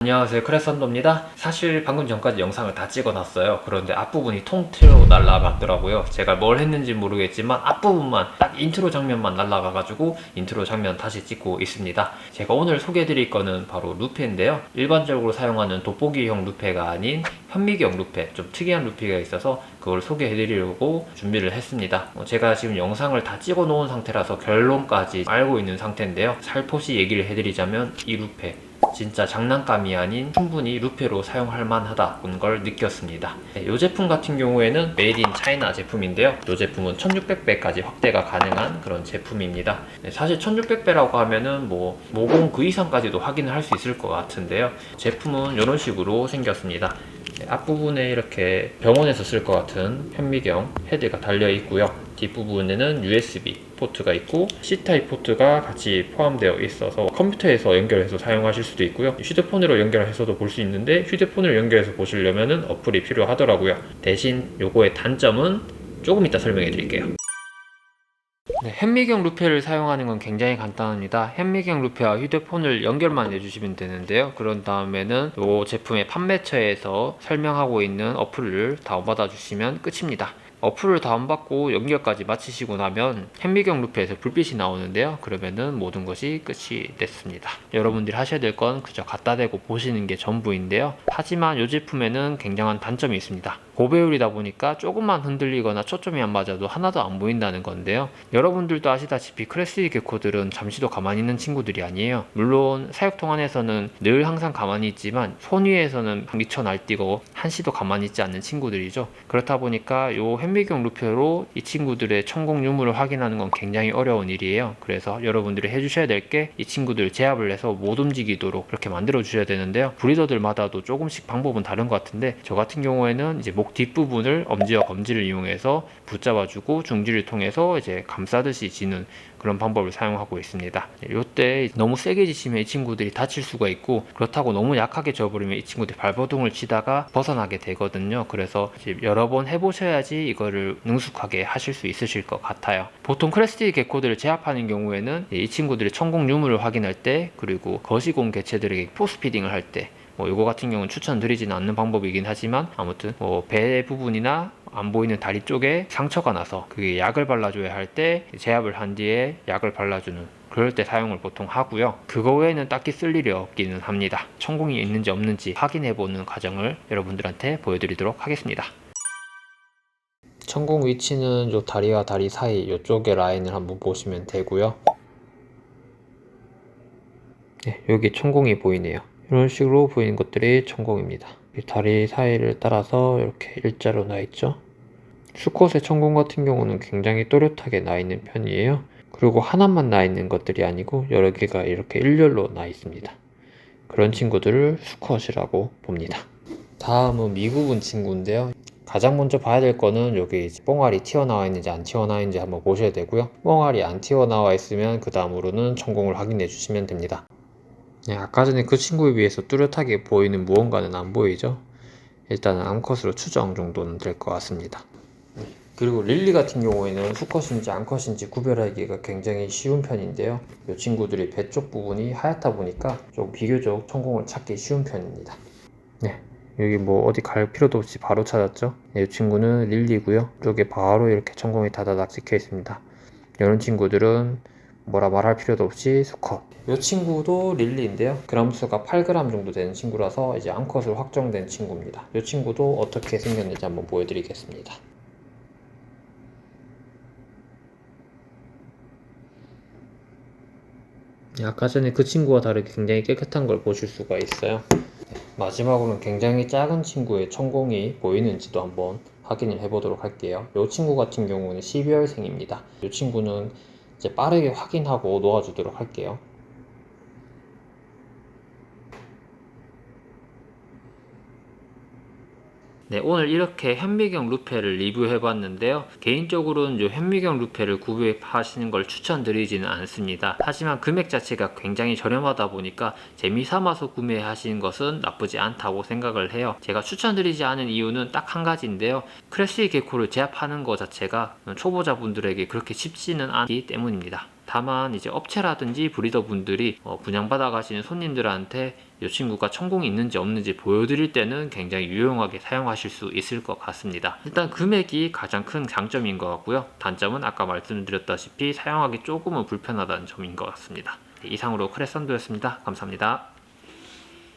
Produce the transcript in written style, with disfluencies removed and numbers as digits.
안녕하세요, 크레선도입니다. 사실 방금 전까지 영상을 다 찍어놨어요. 그런데 앞부분이 통째로 날라갔더라고요. 제가 뭘 했는지 모르겠지만 앞부분만 딱 인트로 장면만 날라가가지고 인트로 장면 다시 찍고 있습니다. 제가 오늘 소개해드릴 거는 바로 루페인데요. 일반적으로 사용하는 돋보기형 루페가 아닌 현미경 루페, 좀 특이한 루페가 있어서 그걸 소개해드리려고 준비를 했습니다. 제가 지금 영상을 다 찍어 놓은 상태라서 결론까지 알고 있는 상태인데요. 살포시 얘기를 해드리자면 이 루페 진짜 장난감이 아닌 충분히 루페로 사용할 만하다는 걸 느꼈습니다. 이 제품 같은 경우에는 메이드 인 차이나 제품인데요. 이 제품은 1600배까지 확대가 가능한 그런 제품입니다. 사실 1600배라고 하면은 모공 그 이상까지도 확인을 할 수 있을 것 같은데요. 제품은 이런 식으로 생겼습니다. 앞부분에 이렇게 병원에서 쓸 것 같은 현미경 헤드가 달려 있고요. 뒷부분에는 USB 포트가 있고 C타입 포트가 같이 포함되어 있어서 컴퓨터에서 연결해서 사용하실 수도 있고요. 휴대폰으로 연결해서도 볼 수 있는데 휴대폰으로 연결해서 보시려면 어플이 필요하더라고요. 대신 요거의 단점은 조금 이따 설명해 드릴게요. 현미경 루페를 사용하는 건 굉장히 간단합니다. 현미경 루페와 휴대폰을 연결만 해주시면 되는데요. 그런 다음에는 이 제품의 판매처에서 설명하고 있는 어플을 다운받아 주시면 끝입니다. 어플을 다운받고 연결까지 마치시고 나면 현미경 루페에서 불빛이 나오는데요. 그러면은 모든 것이 끝이 됐습니다. 여러분들이 하셔야 될 건 그저 갖다 대고 보시는 게 전부인데요. 하지만 이 제품에는 굉장한 단점이 있습니다. 고배율이다 보니까 조금만 흔들리거나 초점이 안 맞아도 하나도 안 보인다는 건데요. 여러분들도 아시다시피 크레스티 게코들은 잠시도 가만히 있는 친구들이 아니에요. 물론 사육통 안에서는 늘 항상 가만히 있지만 손 위에서는 미쳐 날뛰고 한시도 가만히 있지 않는 친구들이죠. 그렇다 보니까 요 현미경 루페로 이 친구들의 천공 유무를 확인하는 건 굉장히 어려운 일이에요. 그래서 여러분들이 해주셔야 될 게 이 친구들 제압을 해서 못 움직이도록 그렇게 만들어 주셔야 되는데요. 브리더들마다도 조금씩 방법은 다른 것 같은데 저 같은 경우에는 이제 목 뒷부분을 엄지와 검지를 이용해서 붙잡아주고 중지를 통해서 이제 감싸듯이 지는 그런 방법을 사용하고 있습니다. 이때 너무 세게 지시면 이 친구들이 다칠 수가 있고 그렇다고 너무 약하게 져버리면 이 친구들이 발버둥을 치다가 벗어나게 되거든요. 그래서 여러 번 해보셔야지 이거를 능숙하게 하실 수 있으실 것 같아요. 보통 크레스티 게코들을 제압하는 경우에는 이 친구들의 천공 유무를 확인할 때 그리고 거시공 개체들에게 포스피딩을 할 때 이거 같은 경우는 추천드리지는 않는 방법이긴 하지만 아무튼 배 부분이나 안 보이는 다리 쪽에 상처가 나서 그게 약을 발라줘야 할 때 제압을 한 뒤에 약을 발라주는 그럴 때 사용을 보통 하고요. 그거 외에는 딱히 쓸 일이 없기는 합니다. 천공이 있는지 없는지 확인해보는 과정을 여러분들한테 보여드리도록 하겠습니다. 천공 위치는 요 다리와 다리 사이 이쪽의 라인을 한번 보시면 되고요. 네, 여기 천공이 보이네요. 이런 식으로 보이는 것들이 천공입니다. 이 다리 사이를 따라서 이렇게 일자로 나 있죠. 수컷의 천공 같은 경우는 굉장히 또렷하게 나 있는 편이에요. 그리고 하나만 나 있는 것들이 아니고 여러 개가 이렇게 일렬로 나 있습니다. 그런 친구들을 수컷이라고 봅니다. 다음은 미구분 친구인데요. 가장 먼저 봐야 될 거는 여기 뽕알이 튀어나와 있는지 안 튀어나와 있는지 한번 보셔야 되고요. 뽕알이 안 튀어나와 있으면 그 다음으로는 천공을 확인해 주시면 됩니다. 네, 아까 전에 그 친구에 비해서 뚜렷하게 보이는 무언가는 안 보이죠? 일단은 암컷으로 추정 정도는 될 것 같습니다. 그리고 릴리 같은 경우에는 수컷인지 암컷인지 구별하기가 굉장히 쉬운 편인데요. 이 친구들이 배 쪽 부분이 하얗다 보니까 좀 비교적 천공을 찾기 쉬운 편입니다. 네, 여기 어디 갈 필요도 없이 바로 찾았죠? 네, 이 친구는 릴리고요. 이쪽에 바로 이렇게 천공이 다다닥 찍혀 있습니다. 이런 친구들은 뭐라 말할 필요도 없이 수컷. 이 친구도 릴리인데요. 그람수가 8g 정도 되는 친구라서 이제 암컷으로 확정된 친구입니다. 이 친구도 어떻게 생겼는지 한번 보여드리겠습니다. 아까 전에 그 친구와 다르게 굉장히 깨끗한 걸 보실 수가 있어요. 마지막으로는 굉장히 작은 친구의 천공이 보이는지도 한번 확인을 해보도록 할게요. 이 친구 같은 경우는 12월생입니다. 이 친구는 이제 빠르게 확인하고 놓아주도록 할게요. 네, 오늘 이렇게 현미경 루페를 리뷰해봤는데요. 개인적으로는 이 현미경 루페를 구매하시는 걸 추천드리지는 않습니다. 하지만 금액 자체가 굉장히 저렴하다 보니까 재미삼아서 구매하시는 것은 나쁘지 않다고 생각을 해요. 제가 추천드리지 않은 이유는 딱 한 가지인데요. 크레스티 게코를 제압하는 것 자체가 초보자분들에게 그렇게 쉽지는 않기 때문입니다. 다만 이제 업체라든지 브리더 분들이 분양받아 가시는 손님들한테 이 친구가 천공이 있는지 없는지 보여드릴 때는 굉장히 유용하게 사용하실 수 있을 것 같습니다. 일단 금액이 가장 큰 장점인 것 같고요. 단점은 아까 말씀드렸다시피 사용하기 조금은 불편하다는 점인 것 같습니다. 이상으로 크레선도였습니다. 감사합니다.